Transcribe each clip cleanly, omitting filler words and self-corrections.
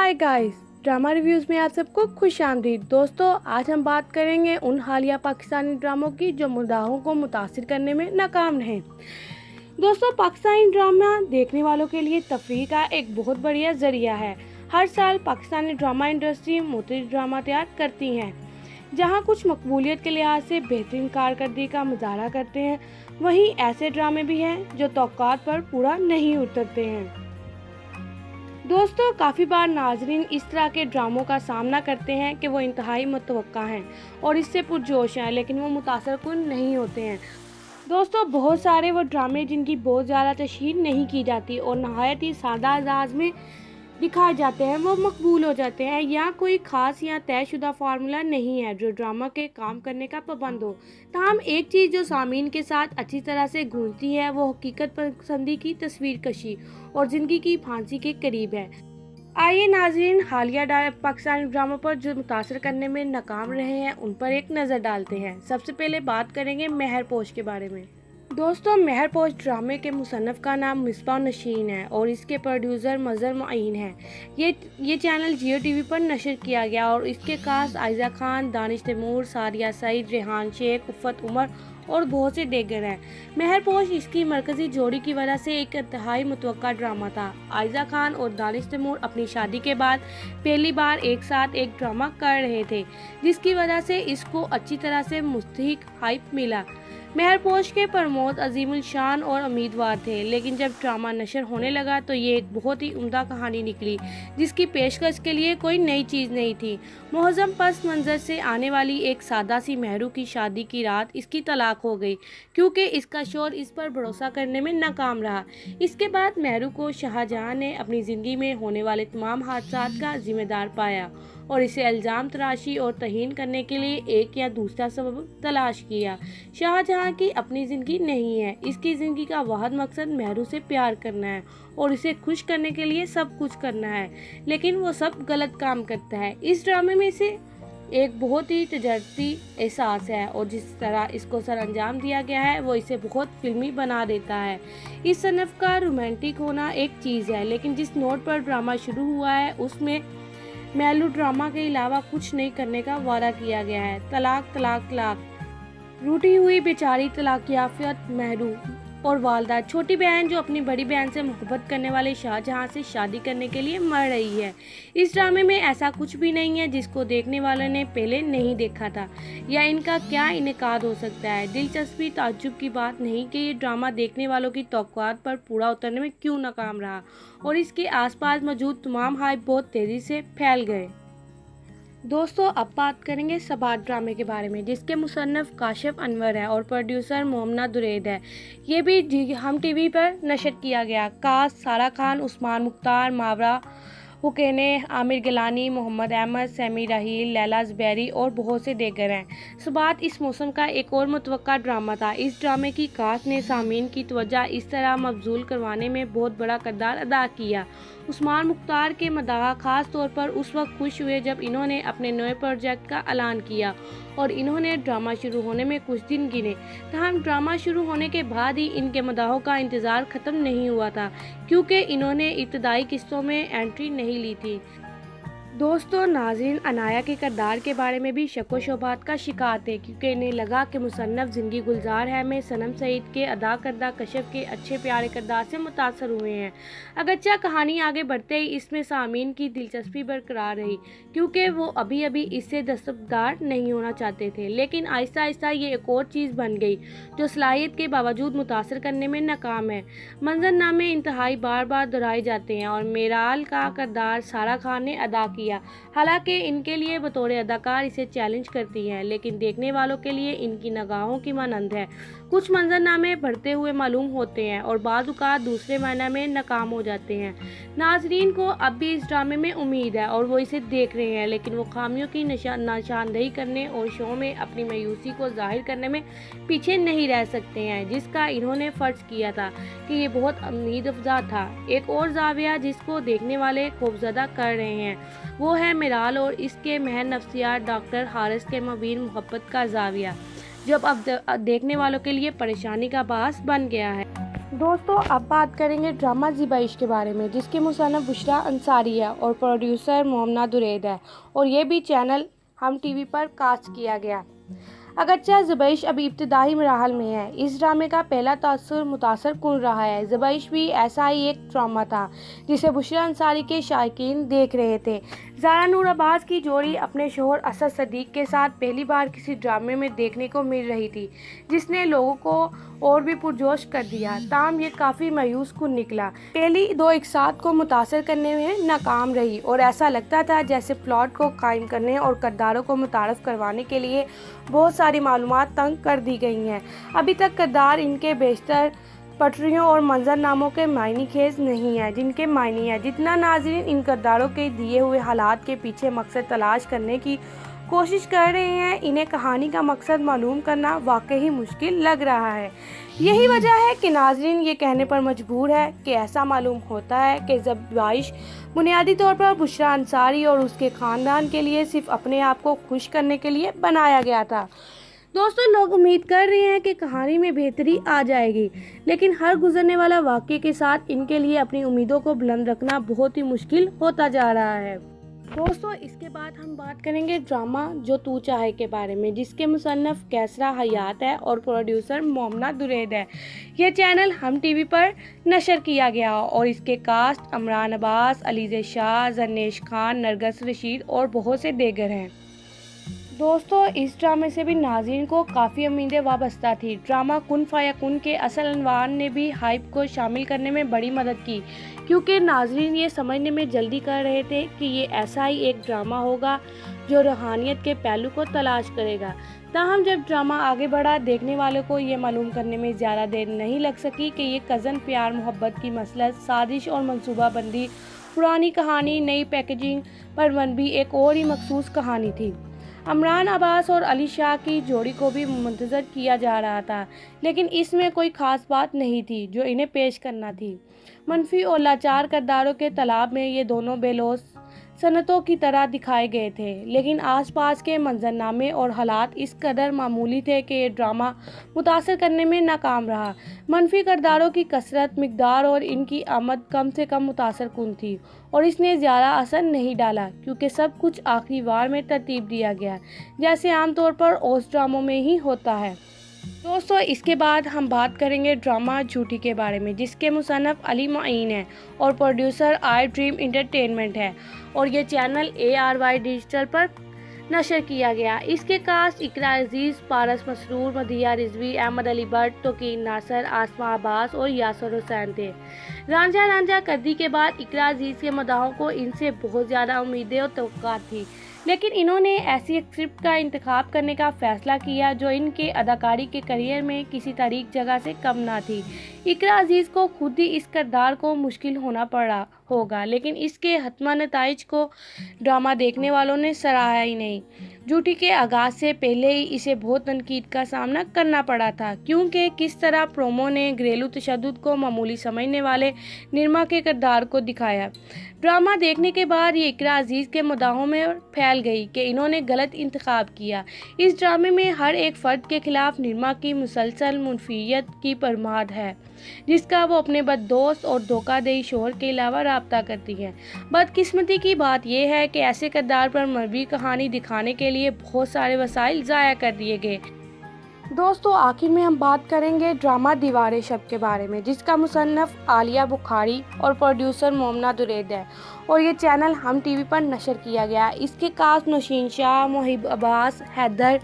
Hi guys, drama reviews में आप सबको खुश आमदीद। दोस्तों, आज हम बात करेंगे उन हालिया पाकिस्तानी ड्रामों की जो मुद्दाओं को मुतासिर करने में नाकाम रहे। दोस्तों, पाकिस्तानी ड्रामा देखने वालों के लिए तफरीह का एक बहुत बढ़िया ज़रिया है। हर साल पाकिस्तानी ड्रामा इंडस्ट्री मुख्तलिफ ड्रामा तैयार करती हैं, जहां कुछ मकबूलियत के लिहाज से बेहतरीन कारकर्दगी का मुजाहरा करते हैं, वहीं ऐसे ड्रामे भी हैं जो तौक़ात पर पूरा नहीं उतरते हैं। दोस्तों, काफ़ी बार नाजरीन इस तरह के ड्रामों का सामना करते हैं कि वो इंतहाई मुतवक्का हैं और इससे पुरजोश हैं, लेकिन वो मुतासरकुन नहीं होते हैं। दोस्तों, बहुत सारे वो ड्रामे जिनकी बहुत ज़्यादा तशहीर नहीं की जाती और नहायत ही सादा अंदाज में दिखाए जाते हैं, वो मकबूल हो जाते हैं। यहाँ कोई ख़ास या तयशुदा फार्मूला नहीं है जो ड्रामा के काम करने का पाबंद हो। ताहम एक चीज़ जो सामीन के साथ अच्छी तरह से गूंजती है वो हकीकत पसंदी की तस्वीर कशी और ज़िंदगी की फांसी के करीब है। आइए नाज़रीन, हालिया पाकिस्तानी ड्रामों पर जो मुतासर करने में नाकाम रहे हैं उन पर एक नज़र डालते हैं। सबसे पहले बात करेंगे महरपोश के बारे में। दोस्तों, महरपोश ड्रामे के मुसन्नफ़ का नाम मिसबाह नशीन है और इसके प्रोड्यूसर मज़हर मुईन है। ये चैनल जियो टीवी पर नशर किया गया और इसके कास्ट आयज़ा खान, दानिश तैमूर, सारिया सईद, रेहान शेख, उफ़त उमर और बहुत से दीगर हैं। महरपोश इसकी मरकज़ी जोड़ी की वजह से एक इंतहाई मुतवक्का ड्रामा था। आयज़ा खान और दानिश तैमूर अपनी शादी के बाद पहली बार एक साथ एक ड्रामा कर रहे थे, जिसकी वजह से इसको अच्छी तरह से मुस्तहिक हाइप मिला। महरपोश के प्रमोद अजीमुल शान और उम्मीदवार थे, लेकिन जब ड्रामा नशर होने लगा तो ये एक बहुत ही उम्दा कहानी निकली, जिसकी पेशकश के लिए कोई नई चीज़ नहीं थी। मुहज़्ज़म पस मंज़र से आने वाली एक सादा सी महरू की शादी की रात इसकी तलाक हो गई, क्योंकि इसका शौहर इस पर भरोसा करने में नाकाम रहा। इसके बाद महरू को शाहजहां ने अपनी ज़िंदगी में होने वाले तमाम हादसात का जिम्मेदार पाया और इसे इल्ज़ाम तराशी और तहीन करने के लिए एक या दूसरा सबब तलाश किया। शाहजहां की अपनी ज़िंदगी नहीं है, इसकी ज़िंदगी का वाहिद मकसद महरू से प्यार करना है और इसे खुश करने के लिए सब कुछ करना है, लेकिन वो सब गलत काम करता है। इस ड्रामे में से एक बहुत ही तजर्बती एहसास है और जिस तरह इसको सरअंजाम दिया गया है वो इसे बहुत फिल्मी बना देता है। इस सनफ़ का रोमांटिक होना एक चीज़ है, लेकिन जिस नोट पर ड्रामा शुरू हुआ है उसमें मेलो ड्रामा के अलावा कुछ नहीं करने का वादा किया गया है। तलाक तलाक तलाक, रूठी हुई बेचारी तलाक याफ्ता महरू और वालदा, छोटी बहन जो अपनी बड़ी बहन से मोहब्बत करने वाले शाहजहां से शादी करने के लिए मर रही है। इस ड्रामे में ऐसा कुछ भी नहीं है जिसको देखने वालों ने पहले नहीं देखा था या इनका क्या इनेकाद हो सकता है। दिलचस्पी ताज्जुब की बात नहीं कि ये ड्रामा देखने वालों की तौक़्क़ात पर पूरा उतरने में क्यों नाकाम रहा और इसके आसपास मौजूद तमाम हाइप बहुत तेज़ी से फैल गए। दोस्तों, अब बात करेंगे सबात ड्रामे के बारे में, जिसके मुसन्नफ़ काशिफ अनवर है और प्रोड्यूसर मोमना दुरैद है। ये भी हम टीवी पर नशर किया गया। कास्ट सारा खान, उस्मान मुख्तार, मावरा हुकैने, आमिर गिलानी, मोहम्मद अहमद, सैमी राहील, लैला ज़ुबैरी और बहुत से दीगर हैं। सबात इस मौसम का एक और मुतवक्का ड्रामा था। इस ड्रामे की कास्ट ने सामीन की तवज्जो इस तरह मबजूल करवाने में बहुत बड़ा किरदार अदा किया। उस्मान मुख्तार के मदाह ख़ास तौर पर उस वक्त खुश हुए जब इन्होंने अपने नए प्रोजेक्ट का ऐलान किया और इन्होंने ड्रामा शुरू होने में कुछ दिन गिने। ताहम ड्रामा शुरू होने के बाद ही इनके मदाहों का इंतज़ार ख़त्म नहीं हुआ था, क्योंकि इन्होंने इब्तदाई किस्तों में एंट्री नहीं ली थी। दोस्तों, नाज़रीन अनाया के किरदार के बारे में भी शक व शुबहात का शिकार थे, क्योंकि इन्हें लगा कि मुसन्नफ़ ज़िंदगी गुलजार है में सनम सईद के अदा करदा कशफ के अच्छे प्यारे किरदार से मुतासर हुए हैं। अगरचे कहानी आगे बढ़ते ही इसमें सामीन की दिलचस्पी बरकरार रही, क्योंकि वो अभी अभी इससे दस्तबरदार नहीं होना चाहते थे, लेकिन आहिस्ता आहिस्ता ये एक और चीज़ बन गई जो सलाहियत के बावजूद मुतासर करने में नाकाम है। मंजरनामे इंतहाई बार बार दोहराए जाते हैं और मेराल का किरदार सारा खान ने अदा किया। हालांकि इनके लिए बतौर अदाकार इसे चैलेंज करती है, लेकिन देखने वालों के लिए इनकी निगाहों की मानंद है। कुछ मंजरनामे बढ़ते हुए मालूम होते हैं और बाज़ औक़ात दूसरे मायने में नाकाम हो जाते हैं। नाजरीन को अब भी इस ड्रामे में उम्मीद है और वो इसे देख रहे हैं, लेकिन वो खामियों की निशानदेही करने और शो में अपनी मायूसी को जाहिर करने में पीछे नहीं रह सकते हैं, जिसका इन्होंने फ़र्ज़ किया था कि ये बहुत उम्मीद अफ़ज़ा था। एक और ज़ाविया जिसको देखने वाले खौफज़दा कर रहे हैं वो है मिराल और इसके महर नफ्सियात डॉक्टर हारिस के मबीन मोहब्बत का ज़ाविया, जो अब देखने वालों के लिए परेशानी का बास बन गया है। दोस्तों अब बात करेंगे ड्रामा ज़िबाइश के बारे में, जिसके मुसन्निफ़ बुशरा अंसारी है और प्रोड्यूसर मोमना दुरैद है, और ये भी चैनल हम टीवी पर कास्ट किया गया। अगरचे ज़िबाइश अभी इब्तिदाई मराहल में है, इस ड्रामे का पहला तासुर मुतासर कुन रहा है। ज़िबाइश भी ऐसा ही एक ड्रामा था जिसे बुशरा अंसारी के शायकीन देख रहे थे। ज़ारा नूर अब्बास की जोड़ी अपने शोहर असद सदीक के साथ पहली बार किसी ड्रामे में देखने को मिल रही थी, जिसने लोगों को और भी पुरजोश कर दिया। ताहम ये काफ़ी मायूस कुन निकला। पहली दो एक साथ को मुतासर करने में नाकाम रही और ऐसा लगता था जैसे प्लॉट को कायम करने और किरदारों को मुतारफ़ करवाने के लिए बहुत सारी मालूमात तंग कर दी गई हैं। अभी तक किरदार इनके बेशतर पटरियों और मंजरनामों के मायनी खेज नहीं है जिनके मायनी है। जितना नाज़रीन इन किरदारों के दिए हुए हालात के पीछे मकसद तलाश करने की कोशिश कर रहे हैं, इन्हें कहानी का मकसद मालूम करना वाकई मुश्किल लग रहा है। यही वजह है कि नाज़रीन ये कहने पर मजबूर है कि ऐसा मालूम होता है कि ज़िबाइश बुनियादी तौर पर बुशरा अंसारी और उसके ख़ानदान के लिए सिर्फ अपने आप को खुश करने के लिए बनाया गया था। दोस्तों लोग उम्मीद कर रहे हैं कि कहानी में बेहतरी आ जाएगी, लेकिन हर गुजरने वाला वाक़ये के साथ इनके लिए अपनी उम्मीदों को बुलंद रखना बहुत ही मुश्किल होता जा रहा है। दोस्तों इसके बाद हम बात करेंगे ड्रामा जो तू चाहे के बारे में, जिसके मुसन्निफ़ कैसरा हयात है और प्रोड्यूसर मोमना दुरैद है। यह चैनल हम टीवी पर नशर किया गया और इसके कास्ट अमरान अब्बास, अलीज़े शाह, जरनेश खान, नरगस रशीद और बहुत से दीगर हैं। दोस्तों इस ड्रामे से भी नाज़रीन को काफ़ी उम्मीदें वाबस्ता थी। ड्रामा कुन फायकुन के असल अनवान ने भी हाइप को शामिल करने में बड़ी मदद की, क्योंकि नाज़रीन ये समझने में जल्दी कर रहे थे कि ये ऐसा ही एक ड्रामा होगा जो रूहानियत के पहलू को तलाश करेगा। ताहम जब ड्रामा आगे बढ़ा, देखने वालों को ये मालूम करने में ज़्यादा देर नहीं लग सकी कि ये कज़न प्यार मोहब्बत की मसलत, साजिश और मनसूबाबंदी, पुरानी कहानी नई पैकेजिंग पर मनबी एक और ही मखसूस कहानी थी। अमरान अब्बास और अली शाह की जोड़ी को भी मुंतज़र किया जा रहा था, लेकिन इसमें कोई ख़ास बात नहीं थी जो इन्हें पेश करना थी। मनफी और लाचार किरदारों के तालाब में ये दोनों बेलौस सनतों की तरह दिखाए गए थे, लेकिन आसपास के मंजरनामे और हालात इस कदर मामूली थे कि ये ड्रामा मुतासर करने में नाकाम रहा। मनफी किरदारों की कसरत, मिकदार और इनकी आमद कम से कम मुतासर कुन थी और इसने ज़्यादा असर नहीं डाला, क्योंकि सब कुछ आखिरी वार में तरतीब दिया गया, जैसे आमतौर पर ओस ड्रामों में ही होता है। दोस्तों इसके बाद हम बात करेंगे ड्रामा झूठी के बारे में, जिसके मुसन्निफ़ अली माइन है और प्रोड्यूसर आई ड्रीम एंटरटेनमेंट है, और ये चैनल ARY डिजिटल पर नशर किया गया। इसके कास्ट इकरा अजीज़, पारस मसरूर, मदिया रिजवी, अहमद अली भट्ट, तोकीन नासर, आसमा अब्बास और यासर हुसैन थे। रांझा रांझा कर्दी के बाद इकरा अजीज़ के मदाहों को इनसे बहुत ज़्यादा उम्मीदें और तवक्कुआत थी, लेकिन इन्होंने ऐसी एक स्क्रिप्ट का इंतखाब करने का फ़ैसला किया जो इनके अदाकारी के करियर में किसी तारीख जगह से कम ना थी। इकरा अजीज़ को खुद ही इस किरदार को मुश्किल होना पड़ा होगा, लेकिन इसके हतमा नताइज को ड्रामा देखने वालों ने सराहा ही नहीं। झूठी के आगाज़ से पहले ही इसे बहुत तनकीद का सामना करना पड़ा था, क्योंकि किस तरह प्रोमो ने घरेलू तशद्दुद को मामूली समझने वाले निर्मा के किरदार को दिखाया। ड्रामा देखने के बाद ये इकरा अजीज़ के मदाहों में फैल गई कि इन्होंने गलत इंतखाब किया। इस ड्रामे में हर एक फ़र्द के खिलाफ निर्मा की मुसलसल मुनफियत की परमाद है, जिसका वो अपने बददोस्त और धोखादेही शोहर के अलावा राब्ता करती है। बदकिस्मती की बात यह है कि ऐसे किरदार पर मरवी कहानी दिखाने के लिए बहुत सारे वसाइल ज़ाया कर दिए गए। दोस्तों आखिर में हम बात करेंगे ड्रामा दीवार शब के बारे में, जिसका मुसन्निफ़ आलिया बुखारी और प्रोड्यूसर मोमना दुरैद है, और ये चैनल हम टीवी पर नशर किया गया। इसके कास्ट नौशीन शाह, मोहिब अब्बास, हैदर,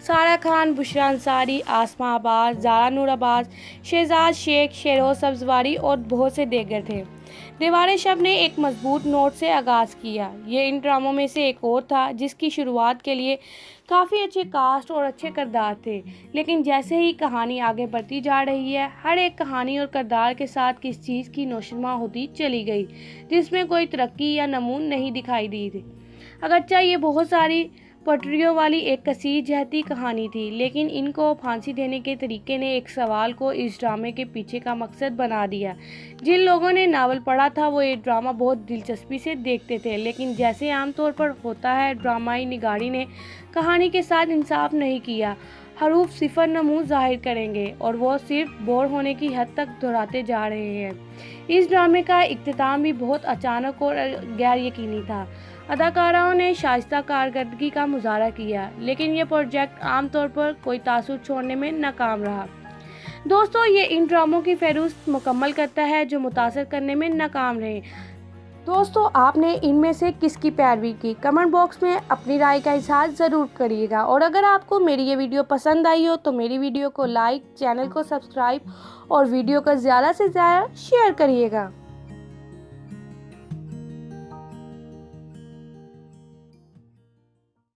सारा खान, बुशरा अंसारी, आसमा अब्बास, ज़ारा नूर अब्बास, शहजाद शेख, शेरोज़ सब्ज़वारी और बहुत से दीगर थे। दीवार शब ने एक मजबूत नोट से आगाज़ किया। ये इन ड्रामों में से एक और था जिसकी शुरुआत के लिए काफ़ी अच्छे कास्ट और अच्छे किरदार थे, लेकिन जैसे ही कहानी आगे बढ़ती जा रही है, हर एक कहानी और किरदार के साथ किस चीज़ की नौशनमा होती चली गई, जिसमें कोई तरक्की या नमून नहीं दिखाई दी थी। अगरचे ये बहुत सारी पटरियों वाली एक कसीर जहती कहानी थी, लेकिन इनको फांसी देने के तरीके ने एक सवाल को इस ड्रामे के पीछे का मकसद बना दिया। जिन लोगों ने नावल पढ़ा था वो ये ड्रामा बहुत दिलचस्पी से देखते थे, लेकिन जैसे आमतौर पर होता है ड्रामाई निगारी ने कहानी के साथ इंसाफ नहीं किया। हरूफ सिफर नमूज जाहिर करेंगे और वो सिर्फ बोर होने की हद तक दोहराते जा रहे हैं। इस ड्रामे का इख्तिताम भी बहुत अचानक और गैर यकीनी था। अदाकाराओं ने शाइस्ता कारकर्दगी का मुजाहरा किया, लेकिन ये प्रोजेक्ट आमतौर पर कोई तासुर छोड़ने में नाकाम रहा। दोस्तों, ये इन ड्रामों की फहरिस्त मुकम्मल करता है जो मुतासर करने में नाकाम रहे। दोस्तों, आपने इनमें से किसकी पैरवी की? कमेंट बॉक्स में अपनी राय का इजहार ज़रूर करिएगा। और अगर आपको मेरी ये वीडियो पसंद आई हो तो मेरी वीडियो को लाइक, चैनल को सब्सक्राइब और वीडियो को ज़्यादा से ज़्यादा शेयर करिएगा।